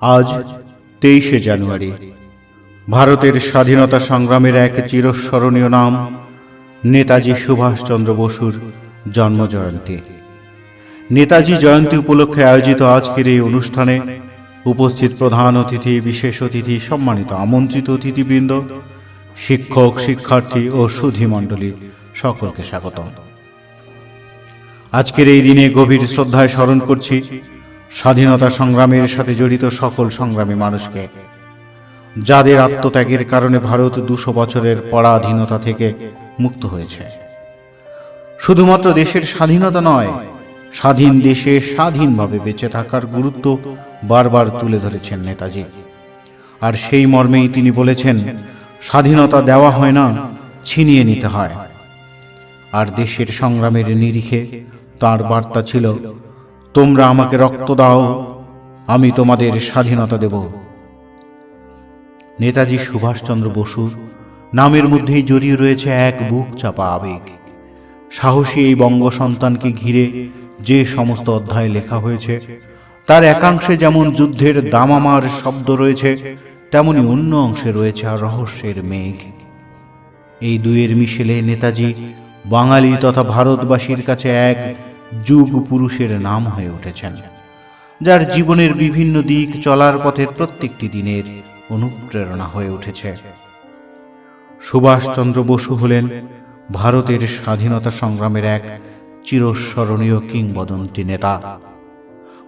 আজ 23শে জানুয়ারি ভারতের স্বাধীনতা সংগ্রামের এক চিরস্মরণীয় নাম নেতাজি সুভাষচন্দ্র বসুর জন্মজয়ন্তী। নেতাজি জয়ন্তী উপলক্ষে আয়োজিত আজকের এই অনুষ্ঠানে উপস্থিত প্রধান অতিথি, বিশেষ অতিথি, সম্মানিত আমন্ত্রিত অতিথিবৃন্দ, শিক্ষক, শিক্ষার্থী ও সুধীমণ্ডলী সকলকে স্বাগত। আজকের এই দিনে গভীর শ্রদ্ধায় স্মরণ করছি স্বাধীনতা সংগ্রামের সাথে জড়িত সকল সংগ্রামী মানুষকে, যাদের আত্মত্যাগের কারণে ভারত 200 বছরের পরাধীনতা থেকে মুক্ত হয়েছে। শুধুমাত্র দেশের স্বাধীনতা নয়, স্বাধীন দেশে স্বাধীনভাবে বেঁচে থাকার গুরুত্ব বারবার তুলে ধরেছেন নেতাজি। আর সেই মর্মেই তিনি বলেছেন, স্বাধীনতা দেওয়া হয় না, ছিনিয়ে নিতে হয়। আর দেশের সংগ্রামের নিরিখে তাঁর বার্তা ছিল, তোমরা আমাকে রক্ত দাও, আমি তোমাদের স্বাধীনতা দেব। নেতাজি সুভাষচন্দ্র বসুর নামের মধ্যেই জড়িয়ে রয়েছে এক বুক চাপা আবেগ। সাহসী এই বঙ্গ সন্তানকে ঘিরে যে সমস্ত অধ্যায় লেখা হয়েছে, তার একাংশে যেমন যুদ্ধের দামামার শব্দ রয়েছে, তেমনি অন্য অংশে রয়েছে রহস্যের মেঘ। এই দুয়ের মিশেলে নেতাজি বাঙালি তথা ভারতবাসীর কাছে এক যুগ পুরুষের নাম হয়ে উঠেছেন, যার জীবনের বিভিন্ন দিক চলার পথের প্রত্যেকটি দিনের অনুপ্রেরণা হয়ে উঠেছে। সুভাষচন্দ্র বসু হলেন ভারতের স্বাধীনতা সংগ্রামের এক চিরস্মরণীয় কিংবদন্তি নেতা।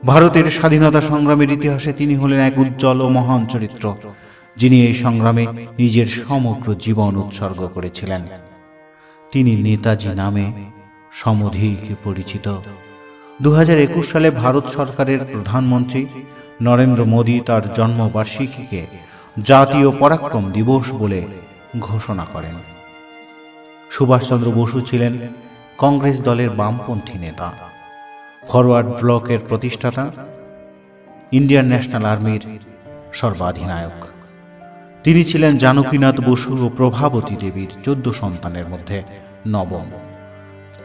ভারতের স্বাধীনতা সংগ্রামের ইতিহাসে তিনি হলেন এক উজ্জ্বল ও মহান চরিত্র, যিনি এই সংগ্রামে নিজের সমগ্র জীবন উৎসর্গ করেছিলেন। তিনি নেতাজি নামে সমধিক পরিচিত। 2021 সালে ভারত সরকারের প্রধানমন্ত্রী নরেন্দ্র মোদী তার জন্মবার্ষিকীকে জাতীয় পরাক্রম দিবস বলে ঘোষণা করেন। সুভাষচন্দ্র বসু ছিলেন কংগ্রেস দলের বামপন্থী নেতা, ফরওয়ার্ড ব্লকের প্রতিষ্ঠাতা, ইন্ডিয়ান ন্যাশনাল আর্মির সর্বাধিনায়ক। তিনি ছিলেন জানকীনাথ বসু ও প্রভাবতী দেবীর 14 সন্তানের মধ্যে নবম।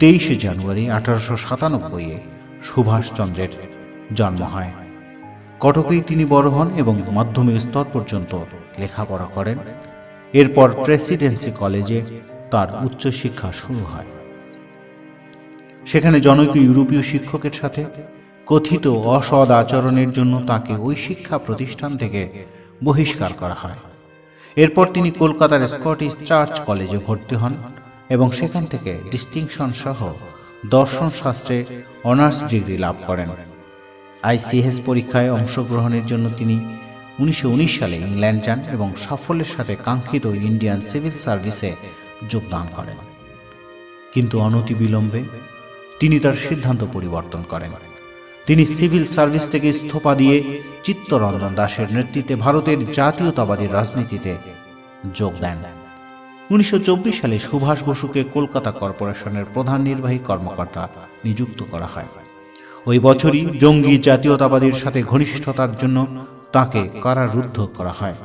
23শে জানুয়ারি 1897-এ সুভাষচন্দ্রের জন্ম হয়। কটকেই তিনি বড় হন এবং মাধ্যমিক স্তর পর্যন্ত লেখাপড়া করেন। এরপর প্রেসিডেন্সি কলেজে তার উচ্চশিক্ষা শুরু হয়। সেখানে জনৈক ইউরোপীয় শিক্ষকের সাথে কথিত অসৎ আচরণের জন্য তাকে ওই শিক্ষা প্রতিষ্ঠান থেকে বহিষ্কার করা হয়। এরপর তিনি কলকাতার স্কটিশ চার্চ কলেজে ভর্তি হন এবং সেখান থেকে ডিস্টিংশন সহ দর্শন শাস্ত্রে অনার্স ডিগ্রি লাভ করেন। ICS পরীক্ষায় অংশগ্রহণের জন্য তিনি 1919 সালে ইংল্যান্ড যান এবং সাফল্যের সাথে কাঙ্ক্ষিত ইন্ডিয়ান সিভিল সার্ভিসে যোগদান করেন। কিন্তু অনতিবিলম্বে তিনি তার সিদ্ধান্ত পরিবর্তন করেন। তিনি সিভিল সার্ভিস থেকে ইস্তফা দিয়ে চিত্তরঞ্জন দাসের নেতৃত্বে ভারতের জাতীয়তাবাদী রাজনীতিতে যোগ দেন। 1924 সালে সুভাষ বসুকে কলকাতা কর্পোরেশনের প্রধান নির্বাহী কর্মকর্তা নিযুক্ত করা হয়। ওই বছরই জঙ্গি জাতীয়তাবাদীর সাথে ঘনিষ্ঠতার জন্য তাকে কারারুদ্ধ করা হয়।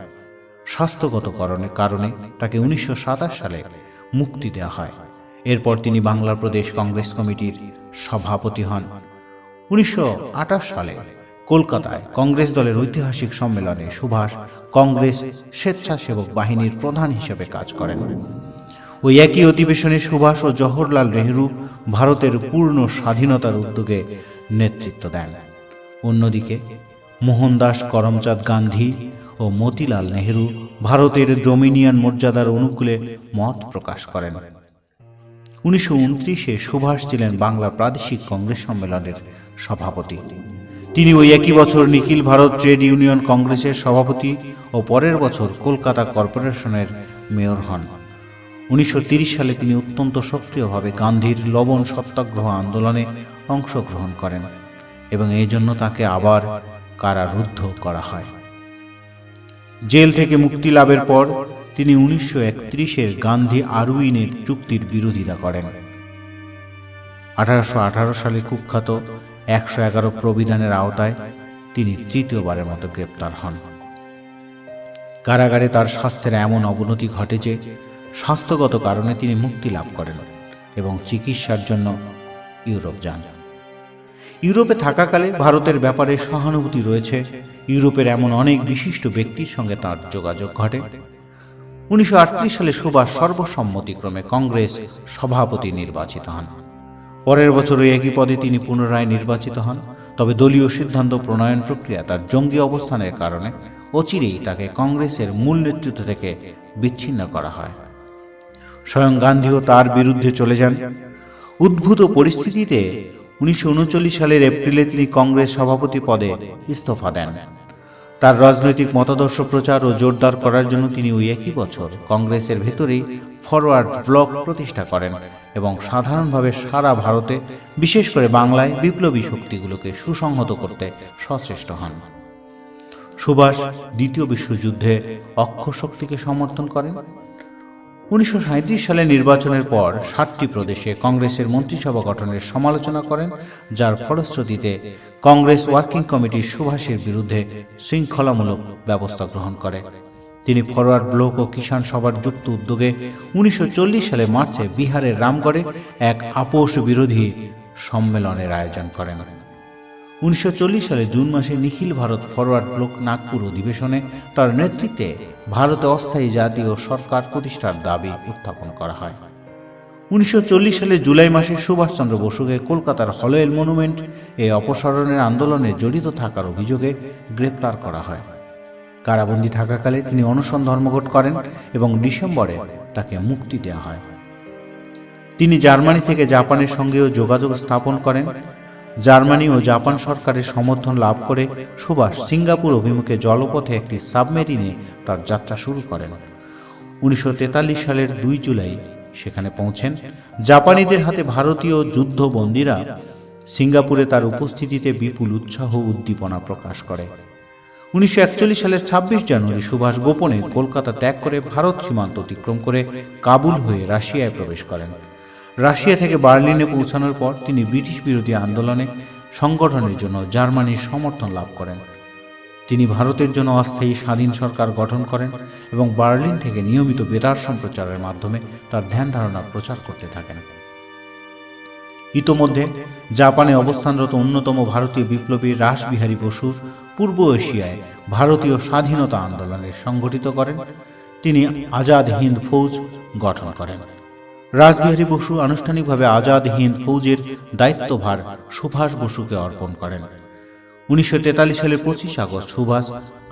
স্বাস্থ্যগত কারণে তাকে 1927 সালে মুক্তি দেওয়া হয়। এরপর তিনি বাংলা প্রদেশ কংগ্রেস কমিটির সভাপতি হন। 1928 সালে কলকাতায় কংগ্রেস দলের ঐতিহাসিক সম্মেলনে সুভাষ কংগ্রেস স্বেচ্ছাসেবক বাহিনীর প্রধান হিসেবে কাজ করেন। ওই একই অধিবেশনে সুভাষ ও জওহরলাল নেহরু ভারতের পূর্ণ স্বাধীনতার উদ্যোগে নেতৃত্ব দেন। অন্যদিকে মোহনদাস করমচাঁদ গান্ধী ও মতিলাল নেহরু ভারতের ডোমিনিয়ন মর্যাদার অনুকূলে মত প্রকাশ করেন। 1929-এ সুভাষ ছিলেন বাংলা প্রাদেশিক কংগ্রেস সম্মেলনের সভাপতি। তিনি ওই একই বছর নিখিল ভারত ট্রেড ইউনিয়ন কংগ্রেসের সভাপতি ও পরের বছর কলকাতা কর্পোরেশনের মেয়র হন। 1930 সালে তিনি অত্যন্ত সক্রিয়ভাবে গান্ধীর লবণ সত্যাগ্রহ আন্দোলনে অংশগ্রহণ করেন এবং এই জন্য তাকে আবার কারারুদ্ধ করা হয়। জেল থেকে মুক্তি লাভের পর তিনি 1931-এর গান্ধী আরউইনের চুক্তির বিরোধিতা করেন। 1818 সালে কুখ্যাত 111 প্রবিধানের আওতায় তিনি তৃতীয়বারের মতো গ্রেপ্তার হন। কারাগারে তার স্বাস্থ্যের এমন অবনতি ঘটে যে স্বাস্থ্যগত কারণে তিনি মুক্তি লাভ করেন এবং চিকিৎসার জন্য ইউরোপ যান। ইউরোপে থাকাকালে ভারতের ব্যাপারে সহানুভূতি রয়েছে। ইউরোপের এমন অনেক বিশিষ্ট ব্যক্তির সঙ্গে তার যোগাযোগ ঘটে। 1938 সালে সুভাষ সর্বসম্মতিক্রমে কংগ্রেস সভাপতি নির্বাচিত হন। পরের বছর ওই একই পদে তিনি পুনরায় নির্বাচিত হন। তবে দলীয় সিদ্ধান্ত প্রণয়ন প্রক্রিয়া তার জঙ্গি অবস্থানের কারণে অচিরেই তাকে কংগ্রেসের মূল নেতৃত্ব থেকে বিচ্ছিন্ন করা হয়। স্বয়ং গান্ধীও তার বিরুদ্ধে চলে যান। উদ্ভূত পরিস্থিতিতে 1939 সালের এপ্রিলে তিনি কংগ্রেস সভাপতি পদে ইস্তফা দেন। তার রাজনৈতিক মতাদর্শ প্রচার ও জোরদার করার জন্য তিনি ওই একই বছর কংগ্রেসের ভেতরেই ফরওয়ার্ড ব্লক প্রতিষ্ঠা করেন এবং সাধারণভাবে সারা ভারতে, বিশেষ করে বাংলায় বিপ্লবী শক্তিগুলোকে সুসংহত করতে সচেষ্ট হন। সুভাষ দ্বিতীয় বিশ্বযুদ্ধে অক্ষ শক্তিকে সমর্থন করেন। 1937 সালে নির্বাচনের পর 7টি প্রদেশে কংগ্রেসের মন্ত্রিসভা গঠনের সমালোচনা করেন, যার ফলশ্রুতিতে কংগ্রেস ওয়ার্কিং কমিটি সুভাষের বিরুদ্ধে শৃঙ্খলামূলক ব্যবস্থা গ্রহণ করে। তিনি ফরওয়ার্ড ব্লক ও কিষাণ সভার যুক্ত উদ্যোগে 1940 সালে মার্চে বিহারের রামগড়ে এক আপোষ বিরোধী সম্মেলনের আয়োজন করেন। 1940 সালে জুন মাসে নিখিল ভারত ফরওয়ার্ড ব্লক নাগপুর অধিবেশনে তার নেতৃত্বে ভারতে অস্থায়ী জাতীয় সরকার প্রতিষ্ঠার দাবি উত্থাপন করা হয়। 1940 সালে জুলাই মাসে সুভাষচন্দ্র বসুকে কলকাতার হলওয়েল মনুমেন্ট এই অপসারণের আন্দোলনে জড়িত থাকার অভিযোগে গ্রেপ্তার করা হয়। কারাবন্দী থাকাকালে তিনি অনশন ধর্মঘট করেন এবং ডিসেম্বরে তাকে মুক্তি দেওয়া হয়। তিনি জার্মানি থেকে জাপানের সঙ্গেও যোগাযোগ স্থাপন করেন। জার্মানি ও জাপান সরকারের সমর্থন লাভ করে সুভাষ সিঙ্গাপুর অভিমুখে জলপথে একটি সাবমেরিনে তার যাত্রা শুরু করেন। 1943 সালের 2 জুলাই সেখানে পৌঁছেন। জাপানিদের হাতে ভারতীয় যুদ্ধবন্দীরা সিঙ্গাপুরে তার উপস্থিতিতে বিপুল উৎসাহ উদ্দীপনা প্রকাশ করে। 1941 সালের 26 জানুয়ারি সুভাষ গোপনে কলকাতা ত্যাগ করে ভারত সীমান্ত অতিক্রম করে কাবুল হয়ে রাশিয়ায় প্রবেশ করেন। রাশিয়া থেকে বার্লিনে পৌঁছানোর পর তিনি ব্রিটিশ বিরোধী আন্দোলনে সংগঠনের জন্য জার্মানির সমর্থন লাভ করেন। তিনি ভারতের জন্য অস্থায়ী স্বাধীন সরকার গঠন করেন এবং বার্লিন থেকে নিয়মিত বেতার সম্প্রচারের মাধ্যমে তার ধ্যান ধারণা প্রচার করতে থাকেন। ইতোমধ্যে জাপানে অবস্থানরত অন্যতম ভারতীয় বিপ্লবী রাসবিহারী বসু পূর্ব এশিয়ায় ভারতীয় স্বাধীনতা আন্দোলনের সংগঠিত করেন। তিনি আজাদ হিন্দ ফৌজ গঠন করেন। রাসবিহারী বসু আনুষ্ঠানিকভাবে আজাদ হিন্দ ফৌজের দায়িত্বভার সুভাষ বসুকে অর্পণ করেন। 1943 সালের 25 আগস্ট সুভাষ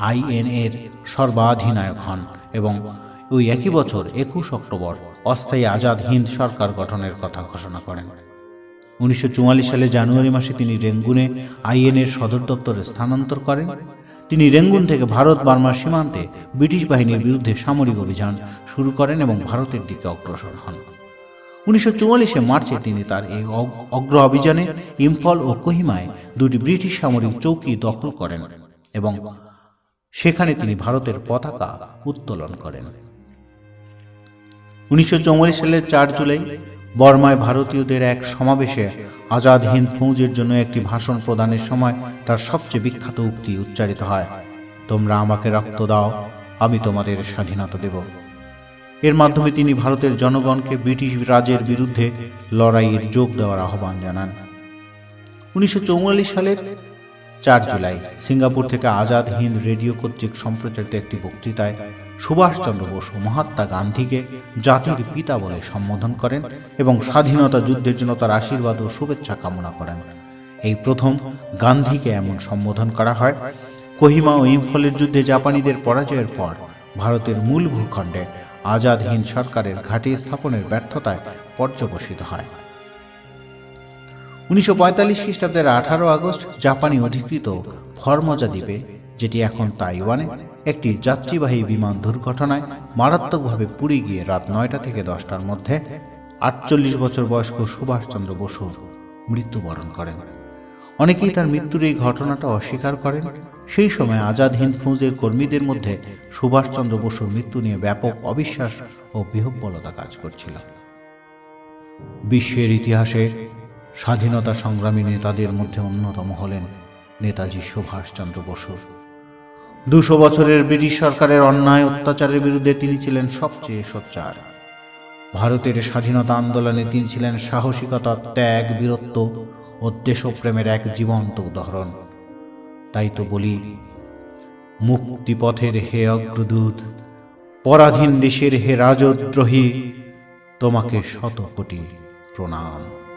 আইএনএর সর্বাধিনায়ক হন এবং ওই একই বছর 21 অক্টোবর অস্থায়ী আজাদ হিন্দ সরকার গঠনের কথা ঘোষণা করেন। 1944 সালে জানুয়ারি মাসে তিনি রেঙ্গুনে আইএনএর সদর দপ্তরে স্থানান্তর করেন। তিনি রেঙ্গুন থেকে ভারত বার্মা সীমান্তে ব্রিটিশ বাহিনীর বিরুদ্ধে সামরিক অভিযান শুরু করেন এবং ভারতের দিকে অগ্রসর হন। 1944 মার্চে তিনি তার এই অগ্র অভিযানে ইম্ফল ও কোহিমায় 2টি ব্রিটিশ সামরিক চৌকি দখল করেন এবং সেখানে তিনি ভারতের পতাকা উত্তোলন করেন। 1944 সালের 4 জুলাই বর্মায় ভারতীয়দের এক সমাবেশে আজাদ হিন্দ ফৌজের জন্য একটি ভাষণ প্রদানের সময় তার সবচেয়ে বিখ্যাত উক্তি উচ্চারিত হয়, তোমরা আমাকে রক্ত দাও, আমি তোমাদের স্বাধীনতা দেব। এর মাধ্যমে তিনি ভারতের জনগণকে ব্রিটিশ রাজের বিরুদ্ধে লড়াইয়ের যোগ দেওয়ার আহ্বান জানান। 1944 সালের 4 জুলাই সিঙ্গাপুর থেকে আজাদ হিন্দ রেডিও কর্তৃক সম্প্রচারিত একটি বক্তৃতায় সুভাষচন্দ্র বসু মহাত্মা গান্ধীকে জাতির পিতা বলে সম্বোধন করেন এবং স্বাধীনতা যুদ্ধের জন্য তার আশীর্বাদ ও শুভেচ্ছা কামনা করেন। এই প্রথম গান্ধীকে এমন সম্বোধন করা হয়। কোহিমা ও ইম্ফলের যুদ্ধে জাপানিদের পরাজয়ের পর ভারতের মূল ভূখণ্ডে আজাদ হিন্দ সরকারের ঘাঁটি স্থাপনের ব্যর্থতায় পর্যবসিত হয়। 1945 খ্রিস্টাব্দের 18 আগস্ট জাপানি অধিকৃত ফরমোজা দ্বীপে, যেটি এখন তাইওয়ানে, একটি যাত্রীবাহী বিমান দুর্ঘটনায় মারাত্মকভাবে পুড়ে গিয়ে রাত 9টা থেকে 10টার মধ্যে 48 বছর বয়স্ক সুভাষচন্দ্র বসু মৃত্যুবরণ করেন। অনেকেই তার মৃত্যুর এই ঘটনাটা অস্বীকার করেন। সেই সময় আজাদ হিন্দ ফৌজের কর্মীদের মধ্যে সুভাষচন্দ্র বসুর মৃত্যু নিয়ে ব্যাপক অবিশ্বাস ও বিহ্বলতা কাজ করছিল। বিশ্বের ইতিহাসে স্বাধীনতা সংগ্রামী নেতাদের মধ্যে অন্যতম হলেন নেতাজি সুভাষচন্দ্র বসু। 200 বছরের ব্রিটিশ সরকারের অন্যায় অত্যাচারের বিরুদ্ধে তিনি ছিলেন সবচেয়ে সোচ্চার। ভারতের স্বাধীনতা আন্দোলনে তিনি ছিলেন সাহসিকতা, ত্যাগ, বীরত্ব ও দেশপ্রেমের এক জীবন্ত উদাহরণ। তাই তো বলি, মুক্তিপথের হে অগ্রদূত, পরাধীন দেশের হে রাজদ্রোহী, তোমাকে শত কোটি প্রণাম।